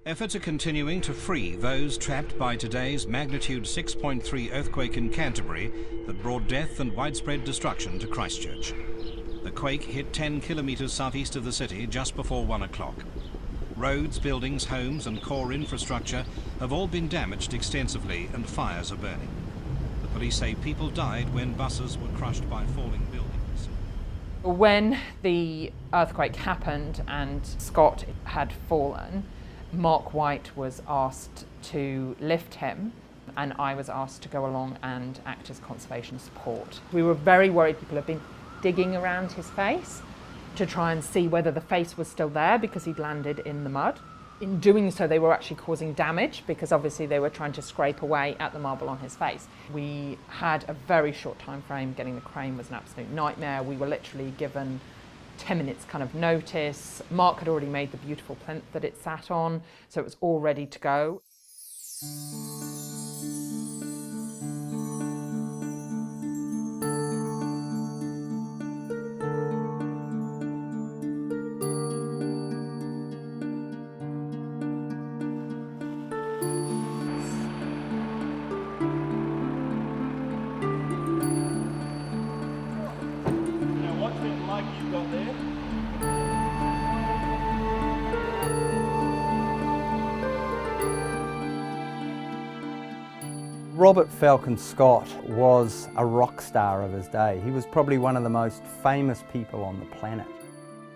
Efforts are continuing to free those trapped by today's magnitude 6.3 earthquake in Canterbury that brought death and widespread destruction to Christchurch. The quake hit 10 kilometres southeast of the city just before 1 o'clock. Roads, buildings, homes and core infrastructure have all been damaged extensively and fires are burning. The police say people died when buses were crushed by falling buildings. When the earthquake happened and Scott had fallen, Mark White was asked to lift him and I was asked to go along and act as conservation support. We were very worried. People had been digging around his face to try and see whether the face was still there because he'd landed in the mud. In doing so, they were actually causing damage because obviously they were trying to scrape away at the marble on his face. We had a very short time frame. Getting the crane was an absolute nightmare. We were literally given 10 minutes kind of notice. Mark had already made the beautiful plinth that it sat on, so it was all ready to go. Robert Falcon Scott was a rock star of his day. He was probably one of the most famous people on the planet.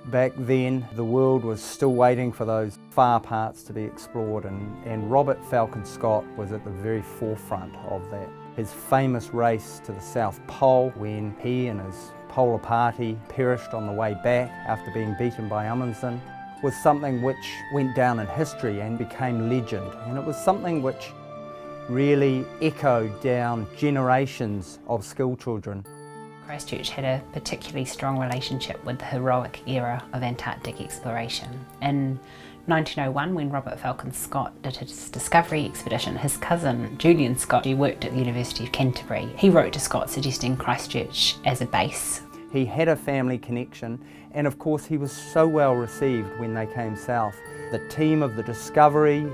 Back then, the world was still waiting for those far parts to be explored, and Robert Falcon Scott was at the very forefront of that. His famous race to the South Pole, when he and his polar party perished on the way back after being beaten by Amundsen, was something which went down in history and became legend. And it was something which really echoed down generations of school children. Christchurch had a particularly strong relationship with the heroic era of Antarctic exploration. In 1901, when Robert Falcon Scott did his discovery expedition, his cousin Julian Scott, who worked at the University of Canterbury, he wrote to Scott suggesting Christchurch as a base. He had a family connection, and of course he was so well received when they came south. The team of the Discovery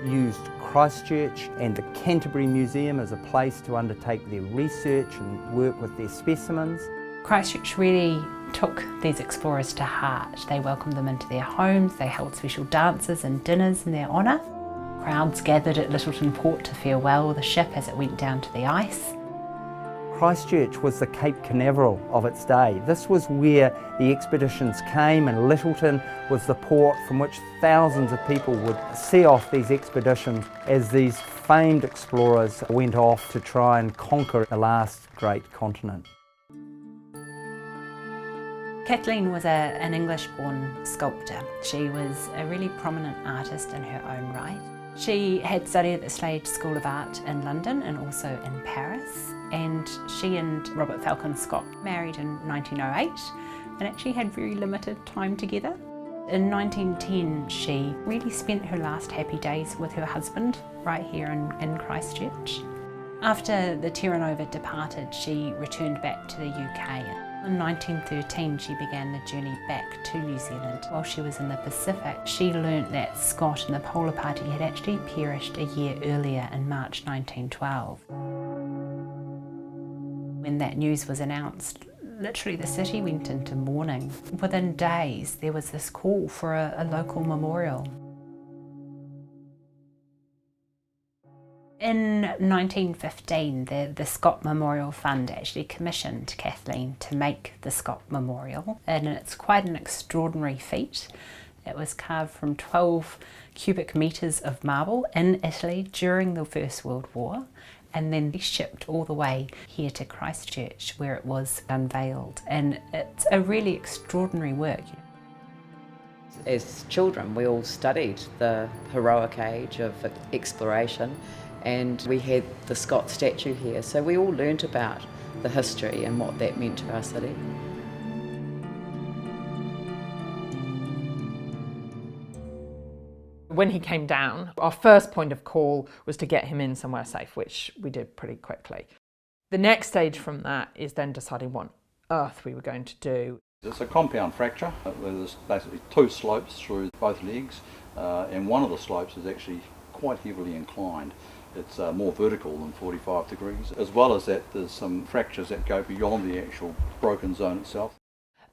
used Christchurch and the Canterbury Museum as a place to undertake their research and work with their specimens. Christchurch really took these explorers to heart. They welcomed them into their homes, they held special dances and dinners in their honour. Crowds gathered at Lyttelton Port to farewell the ship as it went down to the ice. Christchurch was the Cape Canaveral of its day. This was where the expeditions came, and Lyttelton was the port from which thousands of people would see off these expeditions as these famed explorers went off to try and conquer the last great continent. Kathleen was an English-born sculptor. She was a really prominent artist in her own right. She had studied at the Slade School of Art in London and also in Paris, and she and Robert Falcon Scott married in 1908 and actually had very limited time together. In 1910 she really spent her last happy days with her husband right here in Christchurch. After the Terra Nova departed, she returned back to the UK. In 1913 she began the journey back to New Zealand. While she was in the Pacific, she learnt that Scott and the Polar Party had actually perished a year earlier in March 1912. When that news was announced, literally the city went into mourning. Within days there was this call for a local memorial. In 1915, the Scott Memorial Fund actually commissioned Kathleen to make the Scott Memorial, and it's quite an extraordinary feat. It was carved from 12 cubic metres of marble in Italy during the First World War, and then shipped all the way here to Christchurch where it was unveiled, and it's a really extraordinary work. As children, we all studied the heroic age of exploration, and we had the Scott statue here, so we all learnt about the history and what that meant to our city. When he came down, our first point of call was to get him in somewhere safe, which we did pretty quickly. The next stage from that is then deciding what on earth we were going to do. It's a compound fracture where there's basically two slopes through both legs, and one of the slopes is actually quite heavily inclined. It's more vertical than 45 degrees. As well as that, there's some fractures that go beyond the actual broken zone itself.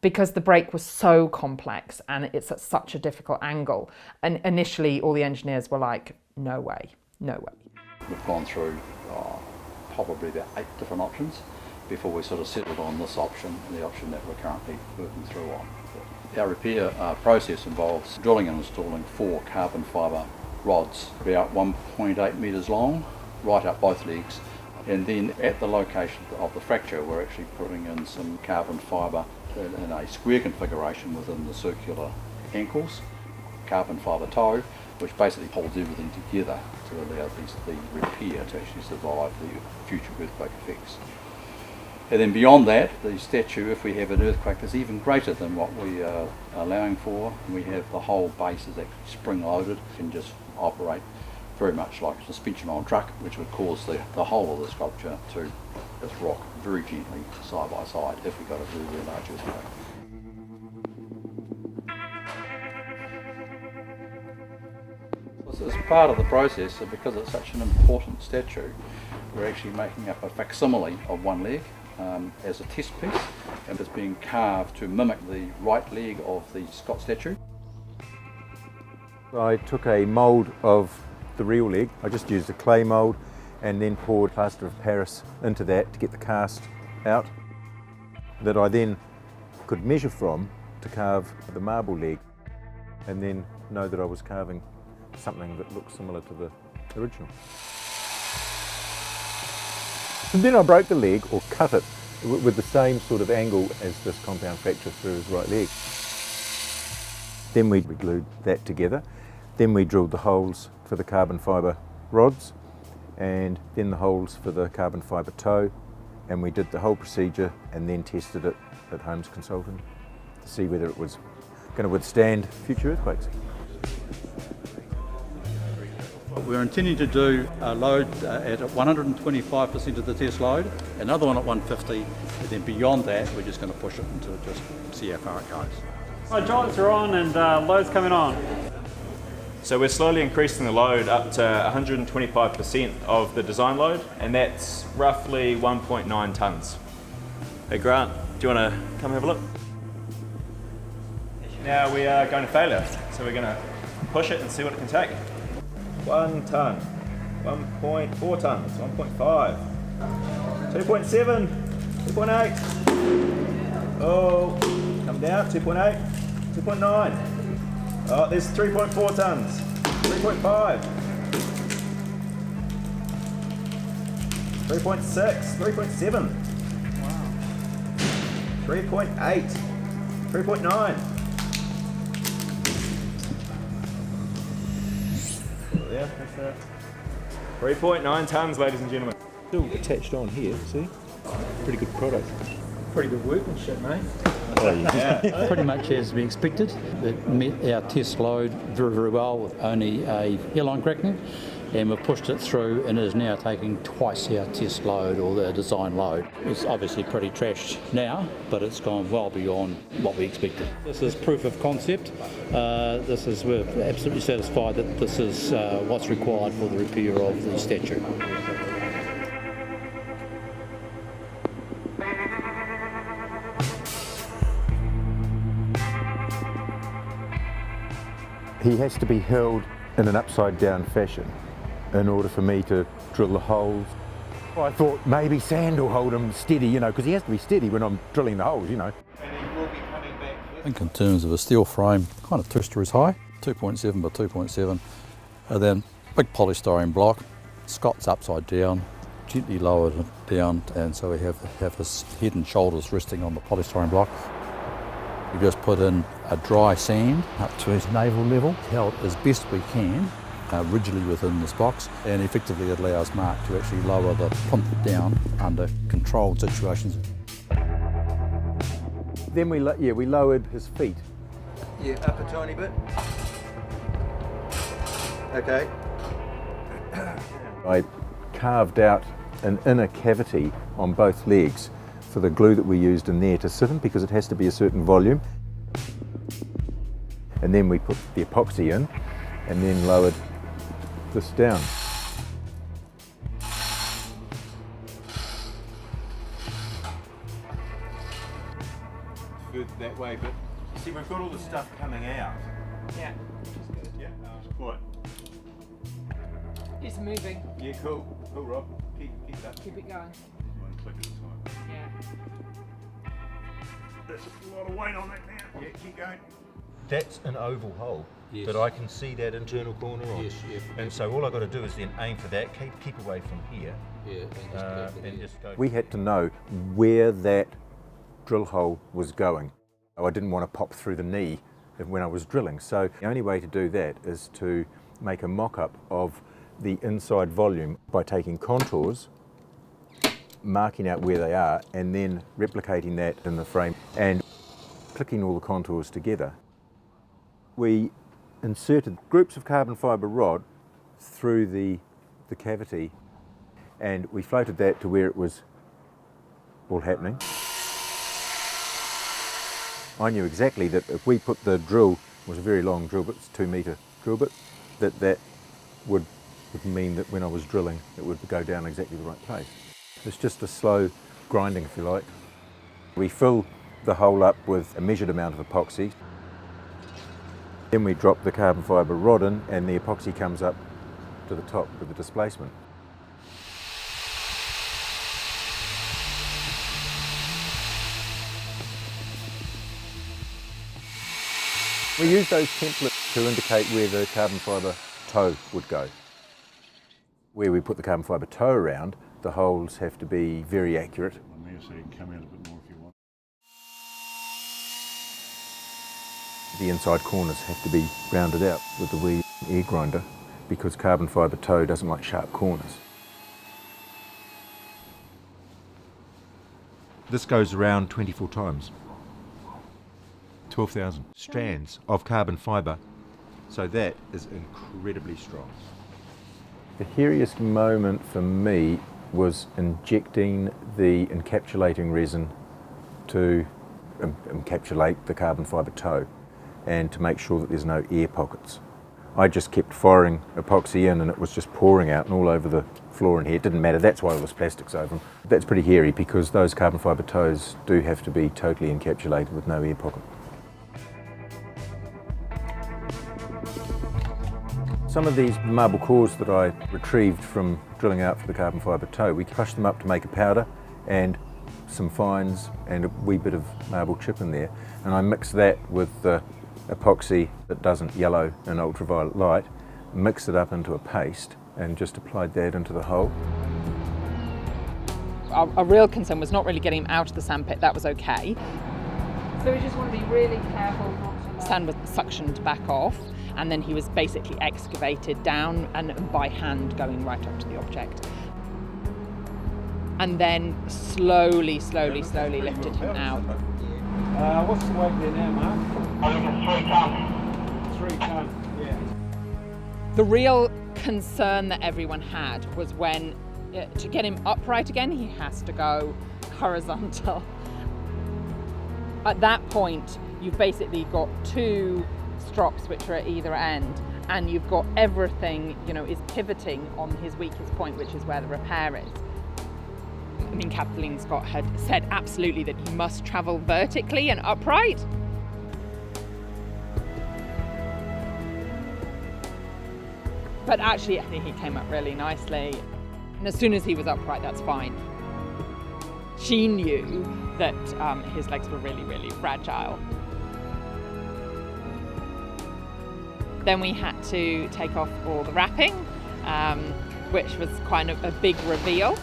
Because the break was so complex and it's at such a difficult angle, and initially all the engineers were like, no way, no way. We've gone through probably about 8 different options before we sort of settled on this option, the option that we're currently working through on. Our repair process involves drilling and installing 4 carbon fibre rods about 1.8 metres long, right up both legs, and then at the location of the fracture we're actually putting in some carbon fibre in a square configuration within the circular ankles, carbon fibre toe, which basically holds everything together to allow the repair to actually survive the future earthquake effects. And then beyond that, the statue, if we have an earthquake, is even greater than what we are allowing for. We have the whole base is actually spring-loaded and just operate very much like a suspension on a truck, which would cause the whole of the sculpture to just rock very gently side by side if we got a very, very large earthquake. As part of the process, and because it's such an important statue, we're actually making up a facsimile of one leg as a test piece, and it's being carved to mimic the right leg of the Scott statue. I took a mould of the real leg. I just used a clay mould and then poured plaster of Paris into that to get the cast out, that I then could measure from to carve the marble leg, and then know that I was carving something that looked similar to the original. And then I broke the leg, or cut it, with the same sort of angle as this compound fracture through his right leg. Then we glued that together. Then we drilled the holes for the carbon fibre rods, and then the holes for the carbon fibre toe, and we did the whole procedure and then tested it at Holmes Consulting to see whether it was going to withstand future earthquakes. We're intending to do a load at 125% of the test load, another one at 150, and then beyond that we're just going to push it until just see how far it goes. Our joints are on and load's coming on. So we're slowly increasing the load up to 125% of the design load, and that's roughly 1.9 tonnes. Hey Grant, do you want to come have a look? Now we are going to failure, so we're going to push it and see what it can take. 1 tonne, 1.4 tonnes, 1.5, 2.7, 2.8. Oh, come down, 2.8, 2.9. Oh, there's 3.4 tonnes, 3.5, 3.6, 3.7, wow, 3.8, 3.9. Yeah, that's that. 3.9 tonnes, ladies and gentlemen. Still attached on here, see? Pretty good product. Pretty good workmanship, mate. Oh, yeah. Pretty much as we expected. It met our test load very, very well with only a hairline cracking, and we've pushed it through and it is now taking twice our test load or the design load. It's obviously pretty trashed now, but it's gone well beyond what we expected. This is proof of concept. We're absolutely satisfied that this is what's required for the repair of the statue. He has to be held in an upside down fashion in order for me to drill the holes. I thought maybe sand will hold him steady, you know, because he has to be steady when I'm drilling the holes, you know. I think in terms of a steel frame, kind of 2 stories high, 2.7 by 2.7, and then big polystyrene block, Scott's upside down, gently lowered down, and so we have his head and shoulders resting on the polystyrene block. We just put in a dry sand up to his navel level, held as best we can, rigidly within this box, and effectively it allows Mark to actually lower the plinth down under controlled situations. Then we lowered his feet. Yeah, up a tiny bit. Okay. I carved out an inner cavity on both legs for the glue that we used in there to sit in, because it has to be a certain volume. And then we put the epoxy in and then lowered this down. Good that way, but see, we've got all the stuff coming out. Yeah. Yeah, what? It's moving. Yeah, cool. Cool, Rob. Keep that. Keep it going. One click at a time. Yeah. There's a lot of weight on that now. Yeah, keep going. That's an oval hole, Yes. but I can see that internal corner on. Yes, yeah. And so all I've got to do is then aim for that, keep away from here. Yeah, And just go. We had to know where that drill hole was going. I didn't want to pop through the knee when I was drilling. So the only way to do that is to make a mock-up of the inside volume by taking contours, marking out where they are, and then replicating that in the frame and clicking all the contours together. We inserted groups of carbon fibre rod through the cavity, and we floated that to where it was all happening. I knew exactly that if we put the drill, it was a very long drill bit, it's a 2 metre drill bit, that would mean that when I was drilling it would go down exactly the right place. It's just a slow grinding, if you like. We fill the hole up with a measured amount of epoxy. Then we drop the carbon fibre rod in and the epoxy comes up to the top with the displacement. We use those templates to indicate where the carbon fibre toe would go. Where we put the carbon fibre toe around, the holes have to be very accurate. So you can come out a bit more if you want. The inside corners have to be rounded out with the wee air grinder because carbon fibre toe doesn't like sharp corners. This goes around 24 times. 12,000 strands of carbon fibre, so that is incredibly strong. The hairiest moment for me was injecting the encapsulating resin to encapsulate the carbon fibre toe and to make sure that there's no air pockets. I just kept firing epoxy in and it was just pouring out and all over the floor in here. It didn't matter, that's why there was plastics over them. That's pretty hairy because those carbon fibre toes do have to be totally encapsulated with no air pocket. Some of these marble cores that I retrieved from drilling out for the carbon fibre toe, we crushed them up to make a powder and some fines and a wee bit of marble chip in there. And I mixed that with the epoxy that doesn't yellow in ultraviolet light, mixed it up into a paste and just applied that into the hole. Our real concern was not really getting him out of the sandpit, that was okay. So we just want to be really careful. Sand was suctioned back off and then he was basically excavated down and by hand going right up to the object. And then slowly lifted him out. What's the weight there now, Mark? I think it's 3 tonne. 3 tonne, yeah. The real concern that everyone had was when, to get him upright again, he has to go horizontal. At that point, you've basically got 2 strops which are at either end, and you've got everything, is pivoting on his weakest point, which is where the repair is. I mean, Kathleen Scott had said absolutely that he must travel vertically and upright. But actually, I think he came up really nicely. And as soon as he was upright, that's fine. She knew that his legs were really fragile. Then we had to take off all the wrapping, which was kind of a big reveal.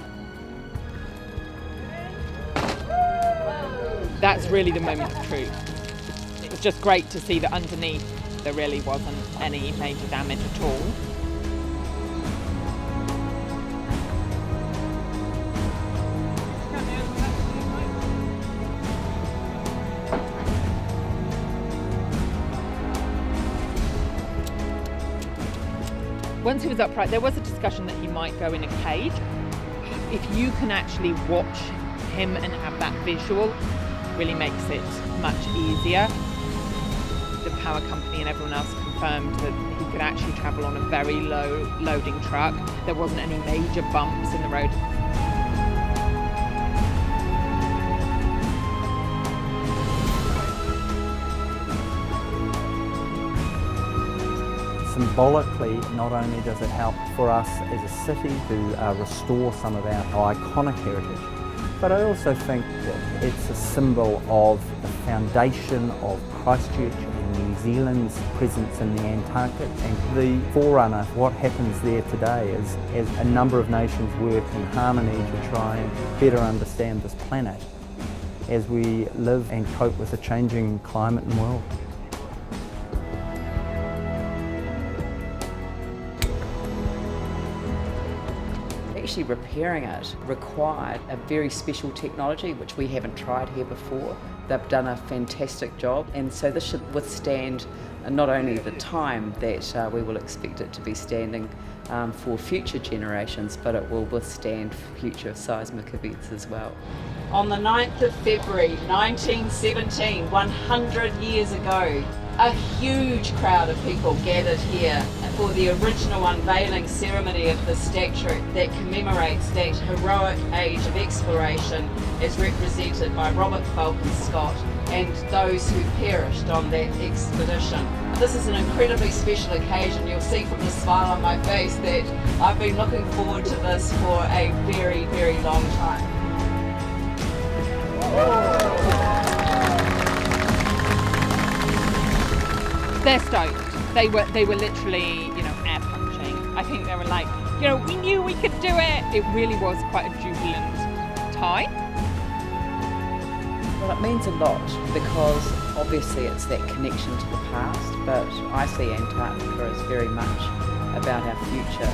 That's really the moment of truth. It was just great to see that underneath there really wasn't any major damage at all. Once he was upright, there was a discussion that he might go in a cage. If you can actually watch him and have that visual really makes it much easier. The power company and everyone else confirmed that he could actually travel on a very low loading truck. There wasn't any major bumps in the road. Symbolically, not only does it help for us as a city to restore some of our iconic heritage, but I also think that it's a symbol of the foundation of Christchurch and New Zealand's presence in the Antarctic, and the forerunner of what happens there today is as a number of nations work in harmony to try and better understand this planet as we live and cope with a changing climate and world. Actually repairing it required a very special technology which we haven't tried here before. They've done a fantastic job, and so this should withstand not only the time that we will expect it to be standing for future generations, but it will withstand future seismic events as well. On the 9th of February 1917, 100 years ago, a huge crowd of people gathered here for the original unveiling ceremony of the statue that commemorates that heroic age of exploration as represented by Robert Falcon Scott and those who perished on that expedition. This is an incredibly special occasion. You'll see from the smile on my face that I've been looking forward to this for a very, very long time. They're stoked. They were literally, air punching. I think they were like, we knew we could do it. It really was quite a jubilant time. Well, it means a lot because obviously it's that connection to the past, but I see Antarctica as very much about our future.